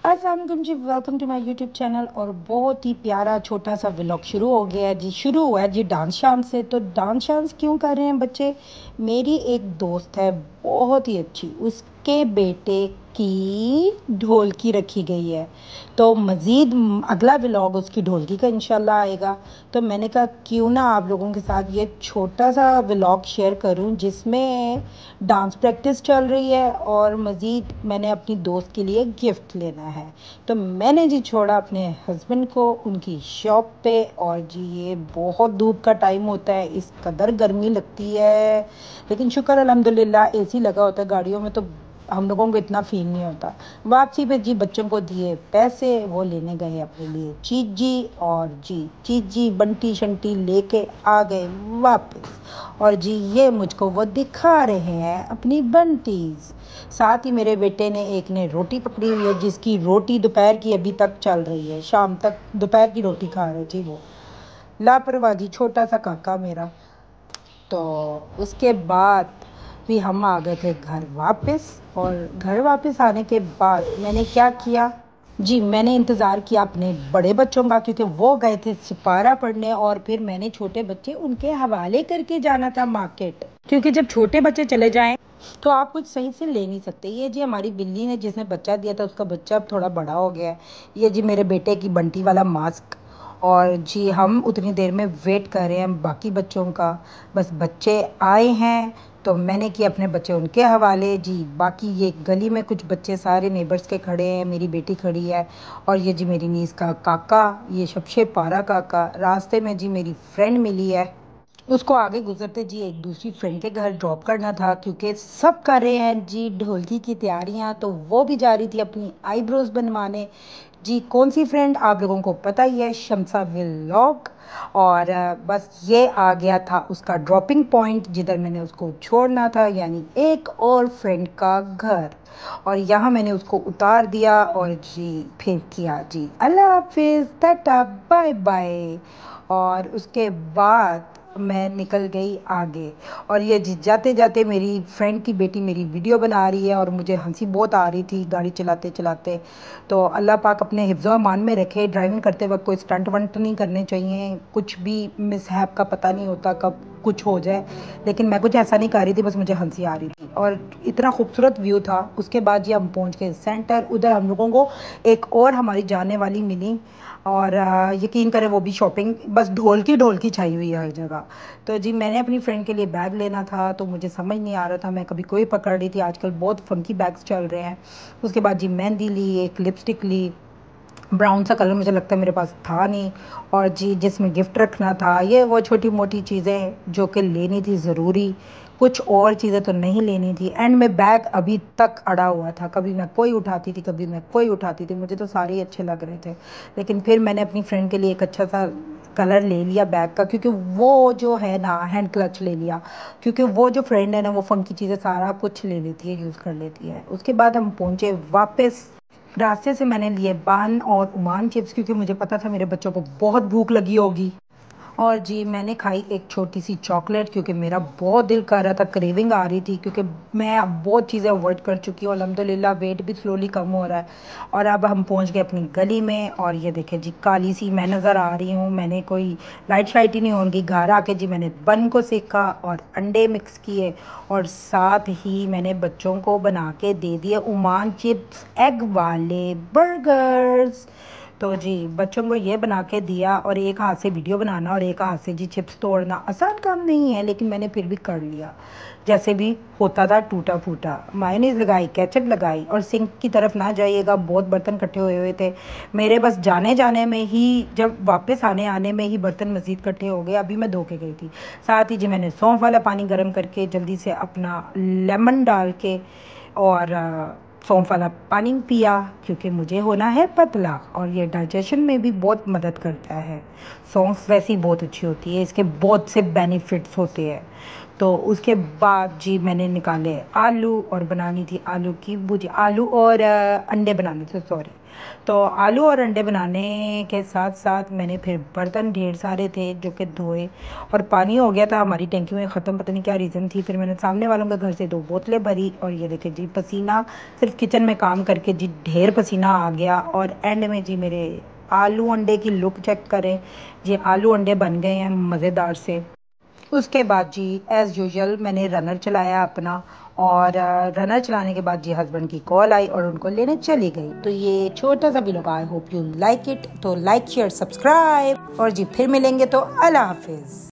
अस्सलाम वालेकुम जी, welcome to my YouTube channel. और बहुत ही प्यारा छोटा सा व्लॉग शुरू हो गया है जी। शुरू हुआ है जी डांस शांस से। तो डांस शांस क्यों कर रहे हैं बच्चे? मेरी एक दोस्त है बहुत ही अच्छी, उसके बेटे की ढोलकी रखी गई है। तो मज़ीद अगला व्लॉग उसकी ढोलकी का इंशाल्लाह आएगा। तो मैंने कहा क्यों ना आप लोगों के साथ ये छोटा सा व्लॉग शेयर करूं जिसमें डांस प्रैक्टिस चल रही है और मज़ीद मैंने अपनी दोस्त के लिए गिफ्ट लेना है। तो मैंने जी छोड़ा अपने हस्बैंड को उनकी शॉप पे। और जी ये बहुत धूप का टाइम होता है, इस कदर गर्मी लगती है, लेकिन शुक्र अल्हम्दुलिल्लाह एसी लगा होता है गाड़ियों में, तो हम लोगों को इतना फील नहीं होता। वापसी पे जी बच्चों को दिए पैसे, वो लेने गए अपने लिए चीजी। और जी चीजी बंटी शंटी लेके आ गए वापस। और जी ये मुझको वो दिखा रहे हैं अपनी बंटीज। साथ ही मेरे बेटे ने एक ने रोटी पकड़ी हुई है, जिसकी रोटी दोपहर की अभी तक चल रही है, शाम तक दोपहर की रोटी खा रहे जी वो लापरवाह जी, छोटा सा काका मेरा। तो उसके बाद भी हम आ गए थे घर वापस। और घर वापस आने के बाद मैंने क्या किया जी, मैंने इंतज़ार किया अपने बड़े बच्चों का, क्योंकि वो गए थे सिपारा पढ़ने और फिर मैंने छोटे बच्चे उनके हवाले करके जाना था मार्केट। क्योंकि जब छोटे बच्चे चले जाएं तो आप कुछ सही से ले नहीं सकते। ये जी हमारी बिल्ली ने जिसने बच्चा दिया था, उसका बच्चा अब थोड़ा बड़ा हो गया है। ये जी मेरे बेटे की बंटी वाला मास्क। और जी हम उतनी देर में वेट कर रहे हैं बाकी बच्चों का। बस बच्चे आए हैं तो मैंने किया अपने बच्चे उनके हवाले जी। बाकी ये गली में कुछ बच्चे सारे नेबर्स के खड़े हैं, मेरी बेटी खड़ी है। और ये जी मेरी नीस का काका, ये सबसे पारा काका। रास्ते में जी मेरी फ्रेंड मिली है, उसको आगे गुजरते जी एक दूसरी फ्रेंड के घर ड्रॉप करना था, क्योंकि सब कर रहे हैं जी ढोलकी की तैयारियां। तो वो भी जा रही थी अपनी आईब्रोज बनवाने जी। कौन सी फ्रेंड आप लोगों को पता ही है, शमसा व्लॉग। और बस ये आ गया था उसका ड्रॉपिंग पॉइंट जिधर मैंने उसको छोड़ना था, यानी एक और फ्रेंड का घर। और यहाँ मैंने उसको उतार दिया और जी फिर किया जी अल्लाह हाफिज़, टाटा, बाय बाय। और उसके बाद मैं निकल गई आगे। और ये जाते जाते मेरी फ्रेंड की बेटी मेरी वीडियो बना रही है और मुझे हंसी बहुत आ रही थी गाड़ी चलाते चलाते। तो अल्लाह पाक अपने हिफ्ज़ अमान में रखे। ड्राइविंग करते वक्त कोई स्टंट वंट नहीं करने चाहिए, कुछ भी मिसहैप का पता नहीं होता कब कुछ हो जाए। लेकिन मैं कुछ ऐसा नहीं कर रही थी, बस मुझे हंसी आ रही थी और इतना खूबसूरत व्यू था। उसके बाद जी हम पहुंच गए सेंटर। उधर हम लोगों को एक और हमारी जाने वाली मिली। और यकीन करें वो भी शॉपिंग, बस ढोल की छाई हुई है हर जगह। तो जी मैंने अपनी फ्रेंड के लिए बैग लेना था, तो मुझे समझ नहीं आ रहा था मैं कभी कोई पकड़ रही थी। आजकल बहुत फंकी बैग्स चल रहे हैं। उसके बाद जी मेहंदी ली, एक लिपस्टिक ली, ब्राउन सा कलर मुझे लगता है मेरे पास था नहीं। और जी जिसमें गिफ्ट रखना था, ये वो छोटी मोटी चीज़ें जो कि लेनी थी ज़रूरी। कुछ और चीज़ें तो नहीं लेनी थी। एंड में बैग अभी तक अड़ा हुआ था, कभी मैं कोई उठाती थी कभी मैं कोई उठाती थी, मुझे तो सारे ही अच्छे लग रहे थे। लेकिन फिर मैंने अपनी फ्रेंड के लिए एक अच्छा सा कलर ले लिया बैग का, क्योंकि वो जो है ना हैंड क्लच ले लिया, क्योंकि वो जो फ्रेंड है ना वो फंकी चीज़ें सारा कुछ ले लेती है, यूज़ कर लेती है। उसके बाद हम पहुँचे वापस। रास्ते से मैंने लिए बान और उमान चिप्स, क्योंकि मुझे पता था मेरे बच्चों को बहुत भूख लगी होगी। और जी मैंने खाई एक छोटी सी चॉकलेट, क्योंकि मेरा बहुत दिल कर रहा था, क्रेविंग आ रही थी, क्योंकि मैं अब बहुत चीज़ें अवॉइड कर चुकी हूँ अल्हम्दुलिल्लाह। वेट भी स्लोली कम हो रहा है। और अब हम पहुँच गए अपनी गली में। और ये देखें जी काली सी मैं नज़र आ रही हूँ, मैंने कोई लाइट शाइट ही नहीं होंगी। घर आके जी मैंने बन को सेका और अंडे मिक्स किए, और साथ ही मैंने बच्चों को बना के दे दिए उमान चिप्स एग वाले बर्गर्स। तो जी बच्चों को ये बना के दिया, और एक हाथ से वीडियो बनाना और एक हाथ से जी चिप्स तोड़ना आसान काम नहीं है, लेकिन मैंने फिर भी कर लिया। जैसे भी होता था टूटा फूटा। मायोनीज लगाई, केचप लगाई, और सिंक की तरफ ना जाइएगा, बहुत बर्तन इकट्ठे हुए हुए थे मेरे। बस जाने जाने में ही, जब वापस आने आने में ही बर्तन मज़ीद इकट्ठे हो गए। अभी मैं धो के गई थी। साथ ही जी मैंने सौंफ वाला पानी गर्म करके जल्दी से अपना लेमन डाल के और सौंफ वाला पानी पिया, क्योंकि मुझे होना है पतला और ये डाइजेशन में भी बहुत मदद करता है। सौंफ वैसे ही बहुत अच्छी होती है, इसके बहुत से बेनिफिट्स होते हैं। तो उसके बाद जी मैंने निकाले आलू, और बनानी थी आलू की भुजिया, आलू और अंडे बनाने थे, सॉरी। तो आलू और अंडे बनाने के साथ साथ मैंने फिर बर्तन ढेर सारे थे जो कि धोए। और पानी हो गया था हमारी टैंकी में ख़त्म, पता नहीं क्या रीज़न थी। फिर मैंने सामने वालों के घर से 2 बोतलें भरी, और ये देखें जी पसीना किचन में काम करके जी ढेर पसीना आ गया और एंड में जी मेरे आलू अंडे की लुक चेक करें जी, आलू अंडे बन गए हैं मज़ेदार से। उसके बाद जी एज़ यूजुअल मैंने रनर चलाया अपना, और रनर चलाने के बाद जी हस्बैंड की कॉल आई और उनको लेने चली गई। तो ये छोटा सा vlog, I hope you like it. तो लाइक शेयर सब्सक्राइब, और जी फिर मिलेंगे, तो अल्लाह हाफिज़।